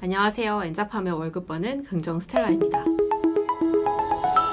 안녕하세요. 엔잡하며 월급 버는 긍정 스텔라입니다.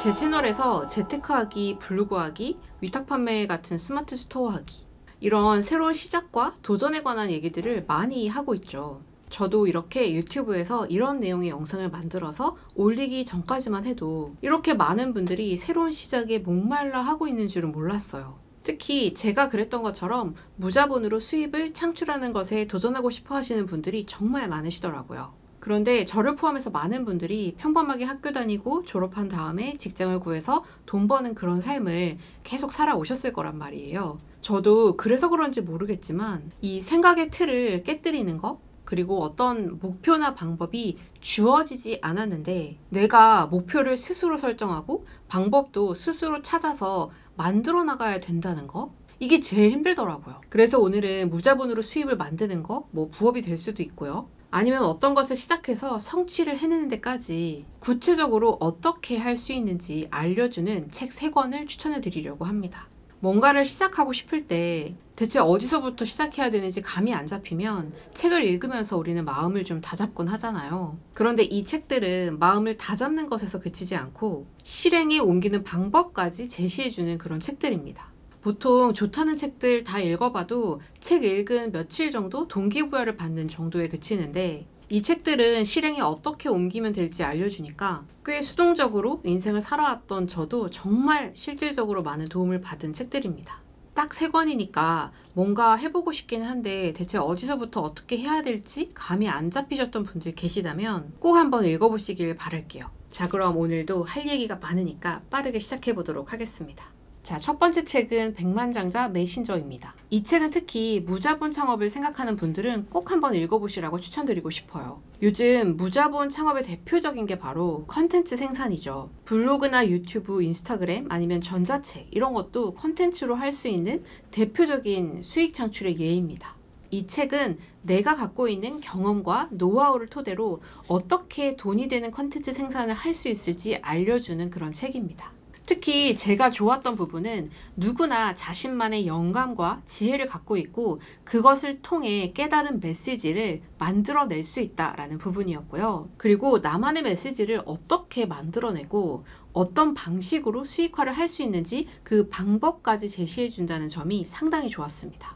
제 채널에서 재테크하기, 블로그하기, 위탁 판매 같은 스마트 스토어하기 이런 새로운 시작과 도전에 관한 얘기들을 많이 하고 있죠. 저도 이렇게 유튜브에서 이런 내용의 영상을 만들어서 올리기 전까지만 해도 이렇게 많은 분들이 새로운 시작에 목말라 하고 있는 줄은 몰랐어요. 특히 제가 그랬던 것처럼 무자본으로 수입을 창출하는 것에 도전하고 싶어 하시는 분들이 정말 많으시더라고요. 그런데 저를 포함해서 많은 분들이 평범하게 학교 다니고 졸업한 다음에 직장을 구해서 돈 버는 그런 삶을 계속 살아오셨을 거란 말이에요. 저도 그래서 그런지 모르겠지만 이 생각의 틀을 깨뜨리는 거, 그리고 어떤 목표나 방법이 주어지지 않았는데 내가 목표를 스스로 설정하고 방법도 스스로 찾아서 만들어 나가야 된다는 거, 이게 제일 힘들더라고요. 그래서 오늘은 무자본으로 수입을 만드는 거, 부업이 될 수도 있고요. 아니면 어떤 것을 시작해서 성취를 해내는 데까지 구체적으로 어떻게 할 수 있는지 알려주는 책 3권을 추천해 드리려고 합니다. 뭔가를 시작하고 싶을 때 대체 어디서부터 시작해야 되는지 감이 안 잡히면 책을 읽으면서 우리는 마음을 좀 다잡곤 하잖아요. 그런데 이 책들은 마음을 다잡는 것에서 그치지 않고 실행에 옮기는 방법까지 제시해주는 그런 책들입니다. 보통 좋다는 책들 다 읽어봐도 책 읽은 며칠 정도 동기부여를 받는 정도에 그치는데 이 책들은 실행에 어떻게 옮기면 될지 알려주니까 꽤 수동적으로 인생을 살아왔던 저도 정말 실질적으로 많은 도움을 받은 책들입니다. 딱 3권이니까 뭔가 해보고 싶긴 한데 대체 어디서부터 어떻게 해야 될지 감이 안 잡히셨던 분들 계시다면 꼭 한번 읽어보시길 바랄게요. 자, 그럼 오늘도 할 얘기가 많으니까 빠르게 시작해보도록 하겠습니다. 자, 첫 번째 책은 백만장자 메신저입니다. 이 책은 특히 무자본 창업을 생각하는 분들은 꼭 한번 읽어보시라고 추천드리고 싶어요. 요즘 무자본 창업의 대표적인 게 바로 컨텐츠 생산이죠. 블로그나 유튜브, 인스타그램 아니면 전자책 이런 것도 컨텐츠로 할 수 있는 대표적인 수익 창출의 예입니다. 이 책은 내가 갖고 있는 경험과 노하우를 토대로 어떻게 돈이 되는 컨텐츠 생산을 할 수 있을지 알려주는 그런 책입니다. 특히 제가 좋았던 부분은 누구나 자신만의 영감과 지혜를 갖고 있고 그것을 통해 깨달은 메시지를 만들어낼 수 있다라는 부분이었고요. 그리고 나만의 메시지를 어떻게 만들어내고 어떤 방식으로 수익화를 할 수 있는지 그 방법까지 제시해 준다는 점이 상당히 좋았습니다.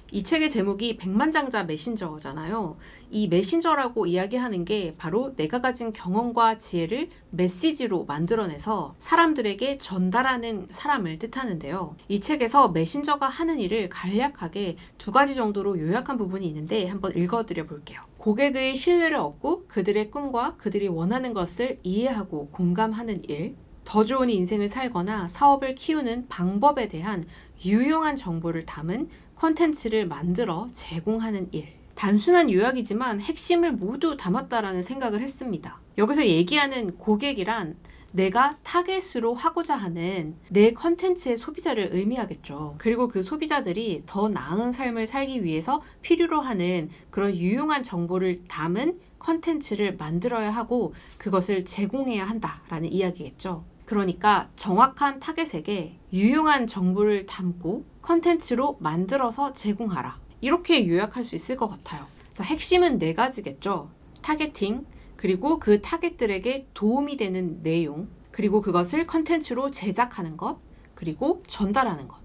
이 책의 제목이 백만장자 메신저잖아요. 이 메신저라고 이야기하는 게 바로 내가 가진 경험과 지혜를 메시지로 만들어내서 사람들에게 전달하는 사람을 뜻하는데요. 이 책에서 메신저가 하는 일을 간략하게 2가지 정도로 요약한 부분이 있는데 한번 읽어드려 볼게요. 고객의 신뢰를 얻고 그들의 꿈과 그들이 원하는 것을 이해하고 공감하는 일, 더 좋은 인생을 살거나 사업을 키우는 방법에 대한 유용한 정보를 담은 콘텐츠를 만들어 제공하는 일. 단순한 요약이지만 핵심을 모두 담았다라는 생각을 했습니다. 여기서 얘기하는 고객이란 내가 타겟으로 하고자 하는 내 콘텐츠의 소비자를 의미하겠죠. 그리고 그 소비자들이 더 나은 삶을 살기 위해서 필요로 하는 그런 유용한 정보를 담은 콘텐츠를 만들어야 하고 그것을 제공해야 한다라는 이야기겠죠. 그러니까 정확한 타겟에게 유용한 정보를 담고 컨텐츠로 만들어서 제공하라. 이렇게 요약할 수 있을 것 같아요. 자, 핵심은 4가지겠죠. 타겟팅, 그리고 그 타겟들에게 도움이 되는 내용, 그리고 그것을 컨텐츠로 제작하는 것, 그리고 전달하는 것.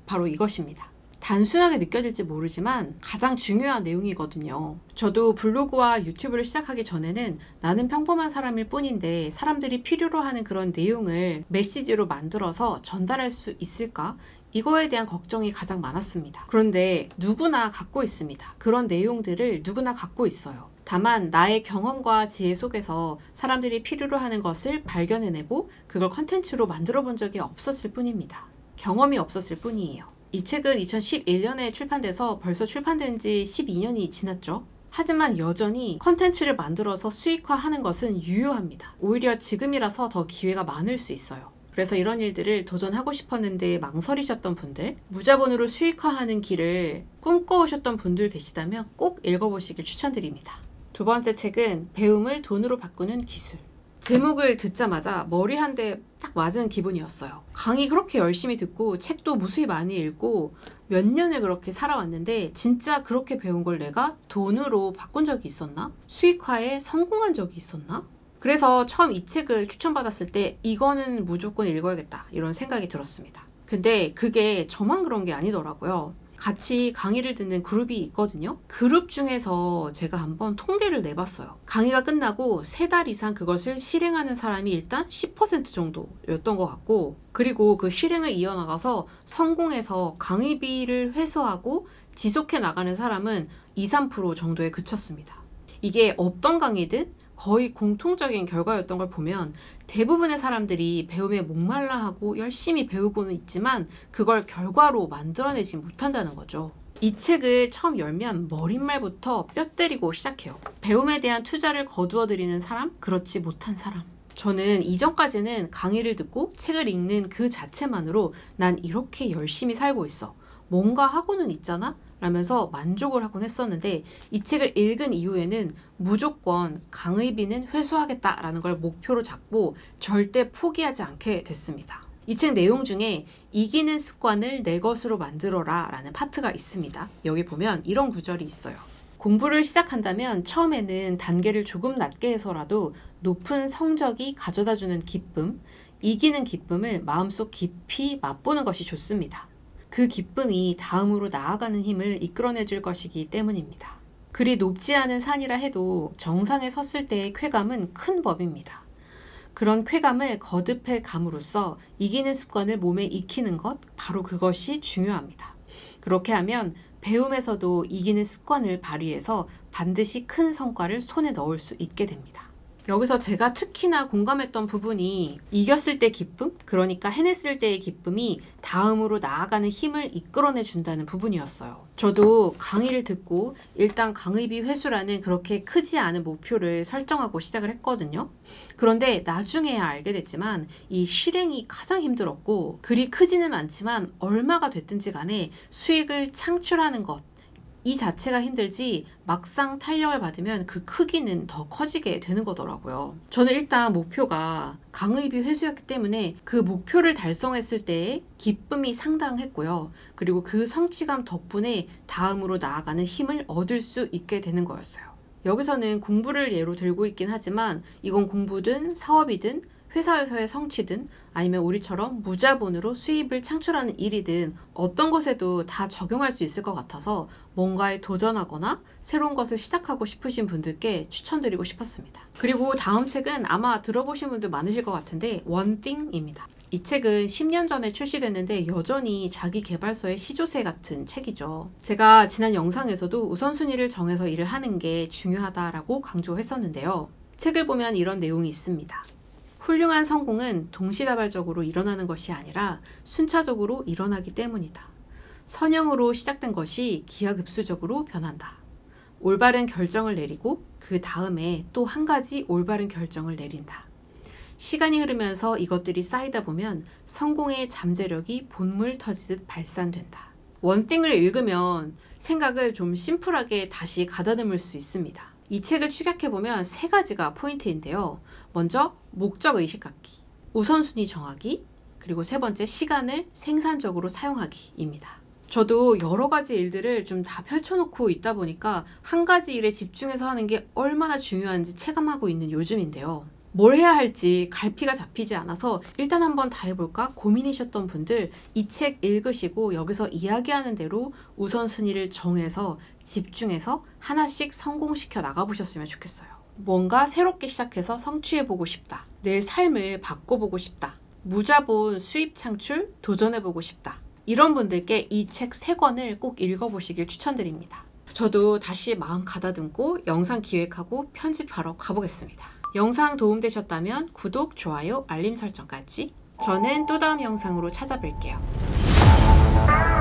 바로 이것입니다. 단순하게 느껴질지 모르지만 가장 중요한 내용이거든요. 저도 블로그와 유튜브를 시작하기 전에는 나는 평범한 사람일 뿐인데 사람들이 필요로 하는 그런 내용을 메시지로 만들어서 전달할 수 있을까? 이거에 대한 걱정이 가장 많았습니다. 그런데 누구나 갖고 있습니다. 그런 내용들을 누구나 갖고 있어요. 다만 나의 경험과 지혜 속에서 사람들이 필요로 하는 것을 발견해내고 그걸 컨텐츠로 만들어 본 적이 없었을 뿐입니다. 경험이 없었을 뿐이에요. 이 책은 2011년에 출판돼서 벌써 출판된 지 12년이 지났죠. 하지만 여전히 컨텐츠를 만들어서 수익화하는 것은 유효합니다. 오히려 지금이라서 더 기회가 많을 수 있어요. 그래서 이런 일들을 도전하고 싶었는데 망설이셨던 분들, 무자본으로 수익화하는 길을 꿈꿔오셨던 분들 계시다면 꼭 읽어보시길 추천드립니다. 2번째 책은 배움을 돈으로 바꾸는 기술. 제목을 듣자마자 머리 한 대 딱 맞은 기분이었어요. 강의 그렇게 열심히 듣고 책도 무수히 많이 읽고 몇 년을 그렇게 살아왔는데 진짜 그렇게 배운 걸 내가 돈으로 바꾼 적이 있었나? 수익화에 성공한 적이 있었나? 그래서 처음 이 책을 추천받았을 때 이거는 무조건 읽어야겠다 이런 생각이 들었습니다. 근데 그게 저만 그런 게 아니더라고요. 같이 강의를 듣는 그룹이 있거든요. 그룹 중에서 제가 한번 통계를 내봤어요. 강의가 끝나고 3달 이상 그것을 실행하는 사람이 일단 10% 정도였던 것 같고, 그리고 그 실행을 이어나가서 성공해서 강의비를 회수하고 지속해 나가는 사람은 2, 3% 정도에 그쳤습니다. 이게 어떤 강의든 거의 공통적인 결과였던 걸 보면 대부분의 사람들이 배움에 목말라하고 열심히 배우고는 있지만 그걸 결과로 만들어내지 못한다는 거죠. 이 책을 처음 열면 머릿말부터 뼈 때리고 시작해요. 배움에 대한 투자를 거두어들이는 사람, 그렇지 못한 사람. 저는 이전까지는 강의를 듣고 책을 읽는 그 자체만으로 난 이렇게 열심히 살고 있어. 뭔가 하고는 있잖아? 라면서 만족을 하곤 했었는데 이 책을 읽은 이후에는 무조건 강의비는 회수하겠다라는 걸 목표로 잡고 절대 포기하지 않게 됐습니다. 이 책 내용 중에 이기는 습관을 내 것으로 만들어라 라는 파트가 있습니다. 여기 보면 이런 구절이 있어요. 공부를 시작한다면 처음에는 단계를 조금 낮게 해서라도 높은 성적이 가져다주는 기쁨, 이기는 기쁨을 마음속 깊이 맛보는 것이 좋습니다. 그 기쁨이 다음으로 나아가는 힘을 이끌어내 줄 것이기 때문입니다. 그리 높지 않은 산이라 해도 정상에 섰을 때의 쾌감은 큰 법입니다. 그런 쾌감을 거듭해 감으로써 이기는 습관을 몸에 익히는 것, 바로 그것이 중요합니다. 그렇게 하면 배움에서도 이기는 습관을 발휘해서 반드시 큰 성과를 손에 넣을 수 있게 됩니다. 여기서 제가 특히나 공감했던 부분이 이겼을 때 기쁨, 그러니까 해냈을 때의 기쁨이 다음으로 나아가는 힘을 이끌어내 준다는 부분이었어요. 저도 강의를 듣고 일단 강의비 회수라는 그렇게 크지 않은 목표를 설정하고 시작을 했거든요. 그런데 나중에야 알게 됐지만 이 실행이 가장 힘들었고, 그리 크지는 않지만 얼마가 됐든지 간에 수익을 창출하는 것, 이 자체가 힘들지 막상 탄력을 받으면 그 크기는 더 커지게 되는 거더라고요. 저는 일단 목표가 강의비 회수였기 때문에 그 목표를 달성했을 때의 기쁨이 상당했고요. 그리고 그 성취감 덕분에 다음으로 나아가는 힘을 얻을 수 있게 되는 거였어요. 여기서는 공부를 예로 들고 있긴 하지만 이건 공부든 사업이든 회사에서의 성취든 아니면 우리처럼 무자본으로 수입을 창출하는 일이든 어떤 것에도 다 적용할 수 있을 것 같아서 뭔가에 도전하거나 새로운 것을 시작하고 싶으신 분들께 추천드리고 싶었습니다. 그리고 다음 책은 아마 들어보신 분들 많으실 것 같은데 원띵입니다. 이 책은 10년 전에 출시됐는데 여전히 자기계발서의 시조새 같은 책이죠. 제가 지난 영상에서도 우선순위를 정해서 일을 하는 게 중요하다라고 강조했었는데요. 책을 보면 이런 내용이 있습니다. 훌륭한 성공은 동시다발적으로 일어나는 것이 아니라 순차적으로 일어나기 때문이다. 선형으로 시작된 것이 기하급수적으로 변한다. 올바른 결정을 내리고 그 다음에 또 한 가지 올바른 결정을 내린다. 시간이 흐르면서 이것들이 쌓이다 보면 성공의 잠재력이 본물 터지듯 발산된다. 원띵을 읽으면 생각을 좀 심플하게 다시 가다듬을 수 있습니다. 이 책을 축약해보면 3가지가 포인트인데요. 먼저 목적의식 갖기, 우선순위 정하기, 그리고 3번째 시간을 생산적으로 사용하기입니다. 저도 여러 가지 일들을 좀 다 펼쳐놓고 있다 보니까 한 가지 일에 집중해서 하는 게 얼마나 중요한지 체감하고 있는 요즘인데요. 뭘 해야 할지 갈피가 잡히지 않아서 일단 한번 다 해볼까 고민이셨던 분들 이 책 읽으시고 여기서 이야기하는 대로 우선순위를 정해서 집중해서 하나씩 성공시켜 나가보셨으면 좋겠어요. 뭔가 새롭게 시작해서 성취해보고 싶다. 내 삶을 바꿔보고 싶다. 무자본 수입 창출 도전해보고 싶다. 이런 분들께 이 책 3권을 꼭 읽어보시길 추천드립니다. 저도 다시 마음 가다듬고 영상 기획하고 편집하러 가보겠습니다. 영상 도움되셨다면 구독, 좋아요, 알림 설정까지. 저는 또 다음 영상으로 찾아뵐게요.